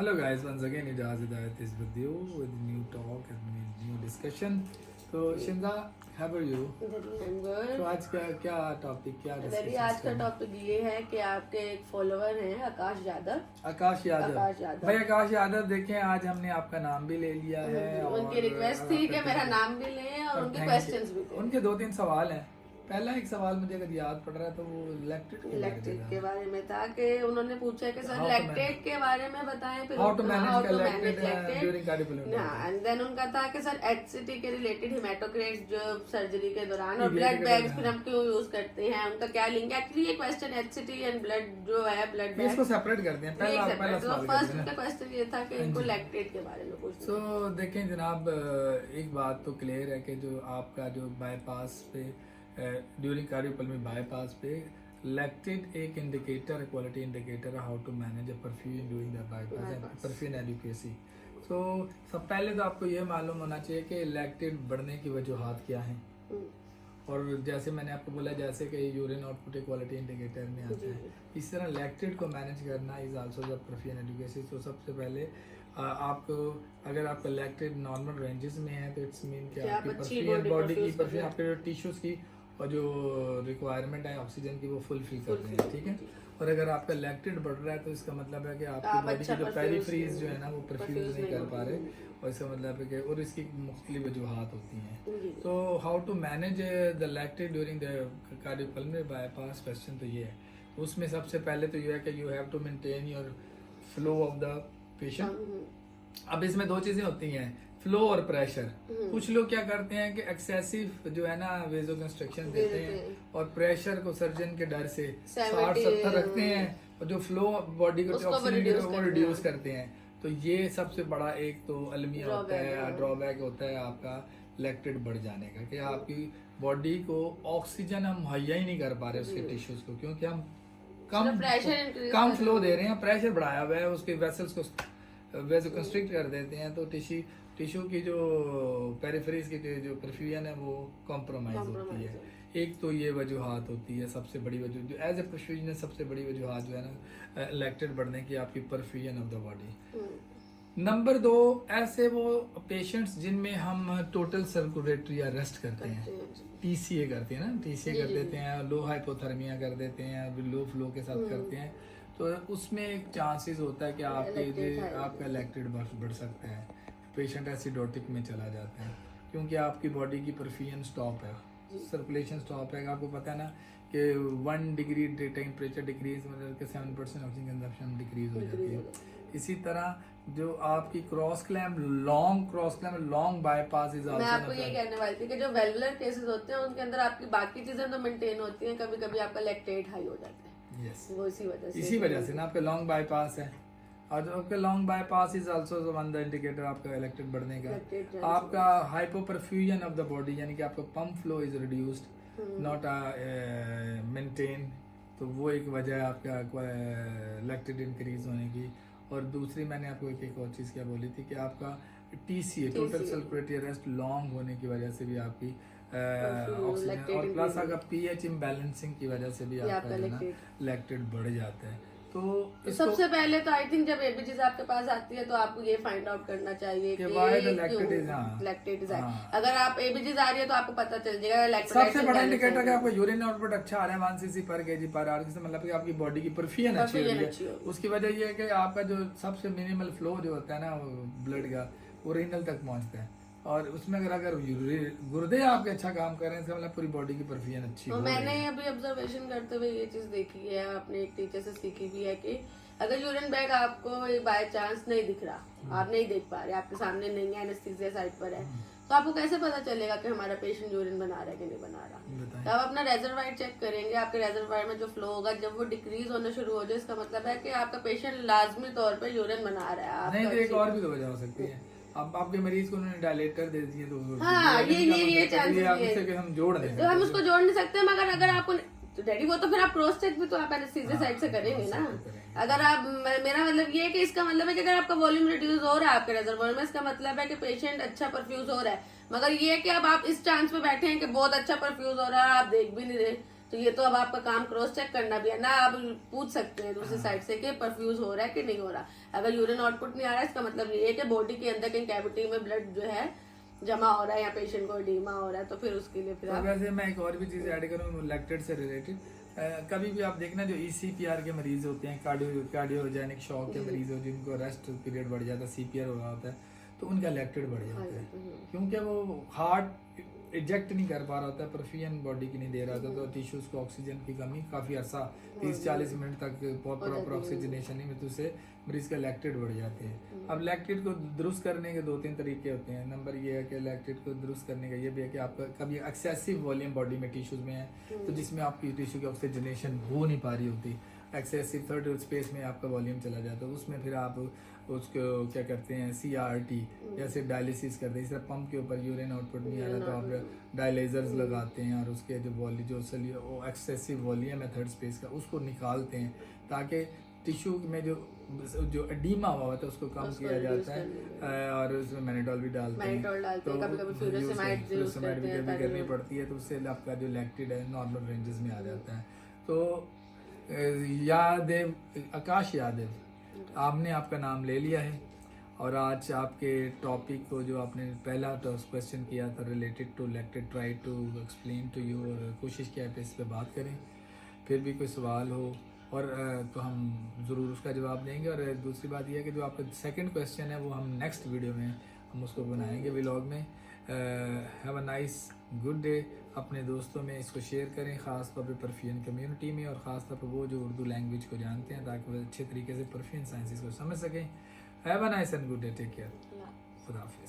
Hello guys, once again Ijaz Hidayat is with you with new talk and new discussion. तो शिंदा, how are you? तो आज का क्या topic क्या very आज का टॉपिक ये है कि आपके एक फॉलोवर हैं आकाश यादव। आकाश यादव भाई, आकाश यादव देखें, आज हमने आपका नाम भी ले लिया है। उनकी रिक्वेस्ट थी कि मेरा नाम भी लें और उनके क्वेश्चंस भी थे। उनके 2-3 सवाल हैं। पहला एक सवाल मुझे अगर याद पड़ रहा है तो वो लैक्टेट के बारे में था कि उन्होंने पूछा कि सर लैक्टेट के बारे में बताएं, फिर how to manage lactate during cardiopulmonary. And then उनका था कि सर एचसीटी के रिलेटेड हेमाटोक्रेट्स जो सर्जरी के दौरान और ब्लड बैग्स फिर हम क्यों यूज करते हैं, उनका क्या लिंक है। एक्चुअली ये क्वेश्चन एचसीटी एंड ब्लड जो है ब्लड बैग इसको सेपरेट करते हैं। पहला सवाल फर्स्ट उनका क्वेश्चन ये था कि इनको लैक्टेट के बारे में पूछना। तो देखें जनाब, एक बात तो क्लियर है कि जो आपका जो बाईपास पे ड्यूरिंग कार्डियोपल्मोनरी बाईपास पे लैक्टेट एक इंडिकेटर, क्वालिटी इंडिकेटर है how to manage a perfusion during the bypass perfusion adequacy. तो सब पहले तो आपको ये मालूम होना चाहिए कि लैक्टेट बढ़ने की वजूहात क्या हैं। और जैसे मैंने आपको बोला, जैसे कि यूरिन आउटपुट क्वालिटी इंडिकेटर में आता है, इस तरह लैक्टेट को मैनेज करना is also the perfusion adequacy. तो सबसे पहले आपको अगर आपका लैक्टेट नॉर्मल रेंजेस में है तो इट्स मीन कि आपकी परफ्यूजन बॉडी की परफ्यूजन आपके टिश्यूज की और जो रिक्वायरमेंट है ऑक्सीजन की वो फुलफिल कर रहे हैं, ठीक है। और अगर आपका लैक्टेट बढ़ रहा है तो इसका मतलब है कि आपकी बॉडी की जो पेरिफ्रीज जो है ना वो परफ्यूज नहीं कर पा रहे, और इसका मतलब है कि और इसकी मुख्तलिफ वजूहात होती हैं। तो how to manage the lactate during the cardiopulmonary bypass question तो ये है। उसमें सबसे पहले तो ये है कि you have to maintain your flow of the patient. अब इसमें दो चीजें होती हैं, फ्लो और प्रेशर। कुछ लोग क्या करते हैं कि एक्सेसिव जो है ना वेजो कंस्ट्रक्शन देते हैं और प्रेशर को सर्जन के डर से 60-70 रखते हैं और जो फ्लो बॉडी को ऑक्सीजन वो रिड्यूस करते हैं। तो ये सबसे बड़ा एक तो अलमिया होता है, ड्रॉबैक होता है आपका लैक्टेट बढ़ जाने का, कि आपकी बॉडी को ऑक्सीजन हम मुहैया ही नहीं कर पा रहे उसके टिश्यूज को, क्योंकि हम कम फ्लो दे रहे हैं, प्रेशर बढ़ाया हुआ है, उसके वेसल्स को वेजो कंस्ट्रिक्ट कर देते हैं। तो टिश्यू की जो पेरिफेरीज की जो परफ्यूजन है वो कॉम्प्रोमाइज होती है। एक तो ये वजूहात होती है सबसे बड़ी वजह, जो एज ए परफ्यूजन सबसे बड़ी वजूहात जो है ना लैक्टेट बढ़ने की, आपकी perfusion of the body. Number 2, ऐसे वो पेशेंट्स जिनमें हम टोटल सर्कुलेटरी अरेस्ट करते हैं, टीसीए करते हैं ना, टीसीए कर देते हैं, लो हाइपोथर्मिया कर देते हैं, लो फ्लो के साथ करते हैं, तो उसमें एक चांसेस होता है कि आपका लैक्टेट बढ़ सकता है, पेशेंट एसिडोटिक में चला जाता है, क्योंकि आपकी बॉडी की परफ्यूजन स्टॉप है, सर्कुलेशन स्टॉप है। आपको पता है ना कि 1 डिग्री टेम्परेचर डिक्रीज मतलब कि 7% ऑक्सीजन कंजम्पशन डिक्रीज हो जाती है। इसी तरह जो आपकी cross clamp long bypass is also. मैं आपको ये कहने वाली थी कि जो वेलुलर केसेस होते हैं उनके अंदर आपकी बाकी चीजें तो मेंटेन होती हैं, कभी कभी आपका लैक्टेट हाई हो जाता है। यस, वो इसी वजह से ना आपका लॉन्ग बाईपास है। और जो आपका long bypass is also one the indicator आपका लैक्टेट बढ़ने का। आपका हाइपोपरफ्यूजन ऑफ द बॉडी, यानी कि आपका pump flow is reduced not maintain, तो वो एक वजह है आपका लैक्टेट इंक्रीज होने की। और दूसरी मैंने आपको एक और चीज़ क्या बोली थी कि आपका TCA total circulatory arrest long होने की वजह से भी आपकी ऑक्सीजन और प्लस अगर पीएच इम्बैलेंसिंग की वजह से भी आपका लैक्टेट बढ़ जाता है। तो सबसे पहले तो आई थिंक जब एबीजीज आपके पास आती है तो आपको ये फाइंड आउट करना चाहिए कि लैक्टेट इज अगर आप एबीजीज आ रही है तो आपको पता चल जाएगा। सबसे बड़ा इंडिकेटर है आपका यूरिन आउटपुट अच्छा आ रहा है 1 cc पर केजी पर आवर, जिससे मतलब कि आपकी बॉडी की परफ्यूजन अच्छी हो रही है। उसकी वजह ये है कि आपका जो सबसे मिनिमल फ्लो जो होता है ना ब्लड का, वो रीनल तक पहुंचता है, और उसमें अगर गुर्दे आपके अच्छा काम कर रहे हैं, इसका मतलब पूरी बॉडी की परफ्यूजन अच्छी हो। मैंने अभी ऑब्जर्वेशन करते हुए ये चीज देखी है, अपने एक टीचर से सीखी भी है कि अगर यूरिन बैग आपको बाय चांस नहीं दिख रहा, आप नहीं देख पा रहे, आपके सामने नहीं है, एनेस्थीसिया साइड पर है, तो आपको कैसे पता चलेगा कि हमारा पेशेंट यूरिन बना रहा है कि नहीं बना रहा। तो आप अपना रेजर्वायर चेक करेंगे, आपके रेजर्वायर में जो फ्लो होगा जब वो डिक्रीज होना शुरू हो जाए, इसका मतलब है कि आपका पेशेंट लाजमी तौर पर यूरिन बना रहा है। नहीं, एक और भी तो वजह हो सकती है, अब आपके मरीज को उन्होंने डायलेटर दे दिए तो हाँ, ये चांसेस है हम जोड़ दें, तो हम उसको जोड़ नहीं सकते, मगर अगर आपको तो डैडी वो तो फिर आप क्रॉस चेक भी तो आप एनेस्थीसिया साइड से करेंगे ना। अगर आप मेरा मतलब ये है कि इसका मतलब है कि अगर आपका वॉल्यूम रिड्यूस हो रहा है आपके रिजर्वोयर में, इसका मतलब है कि पेशेंट अच्छा परफ्यूज हो रहा है। मगर ये है कि अब आप इस चांस पे बैठे हैं कि बहुत अच्छा परफ्यूज हो रहा है, आप देख भी नहीं रहे, तो ये तो अब आपका काम क्रॉस चेक करना भी है ना। आप पूछ सकते हैं दूसरी साइड से कि परफ्यूज हो रहा है कि नहीं हो रहा। अगर यूरिन आउटपुट नहीं आ रहा है इसका मतलब ये है कि बॉडी के अंदर कहीं कैविटी में ब्लड जो है जमा हो रहा है या पेशेंट को एडीमा हो रहा है, तो फिर उसके लिए फिर तो आप वैसे मैं एक और भी चीज़ ऐड करूँ लैक्टेट से रिलेटेड। कभी भी आप देखना जो ECPR के मरीज होते हैं, कार्डियोजेनिक शॉक के मरीज हो जिनको रेस्ट पीरियड बढ़ जाता है, CPR हो रहा होता है, तो उनका लैक्टेट बढ़ जाता है क्योंकि वो हार्ट इजेक्ट नहीं कर पा रहा होता है, परफ्यूजन बॉडी की नहीं दे रहा होता, तो टिश्यूज को ऑक्सीजन की कमी काफ़ी अर्सा 30-40 मिनट तक प्रॉपर ऑक्सीजनेशन नहीं मिलती, उससे मरीज का लैक्टेट बढ़ जाते हैं। अब लैक्टेट को दुरुस्त करने के 2-3 तरीके होते हैं। नंबर ये है कि लैक्टेट को दुरुस्त करने का ये भी है कि आपका कभी एक्सेसिव वॉल्यूम बॉडी में टिश्यूज में है तो जिसमें आपकी टिश्यू की ऑक्सीजनेशन हो नहीं पा रही होती, एक्सेसिव थर्ड स्पेस में आपका वॉल्यूम चला जाता है, उसमें फिर आप उसको क्या करते हैं CRT जैसे डायलिसिस करते हैं। इस तरह पंप के ऊपर यूरिन आउटपुट नहीं आ रहा तो आप डायलाइजर्स लगाते हैं और उसके जो वो एक्सेसिव वॉल्यूम है थर्ड स्पेस का उसको निकालते हैं ताकि टिश्यू में जो एडीमा हुआ होता है उसको कम किया जाता है। और उसमें मैनिटोल भी डालते हैं, तो फ्यूरोसेमाइड भी कभी करनी पड़ती है, तो उससे आपका जो लैक्टेट है नॉर्मल रेंजेस में आ जाता है। तो यादेव, आकाश यादव, आपने आपका नाम ले लिया है और आज आपके टॉपिक को जो आपने पहला क्वेश्चन किया था related to lactate, try to explain to you, और कोशिश किया है इस पर बात करें। फिर भी कोई सवाल हो और तो हम ज़रूर उसका जवाब देंगे। और दूसरी बात यह है कि जो आपका सेकंड क्वेश्चन है वो हम नेक्स्ट वीडियो में हम उसको बनाएंगे व्लॉग में। Have a nice good day. अपने दोस्तों में इसको शेयर करें, ख़ास तौर पे परफ्यूजन कम्युनिटी में, और ख़ास तौर पे वो जो उर्दू लैंग्वेज को जानते हैं ताकि वो अच्छे तरीके से परफ्यूजन साइंसेस को समझ सकें। Have a nice and good day, take care, खुदा हाफिज़।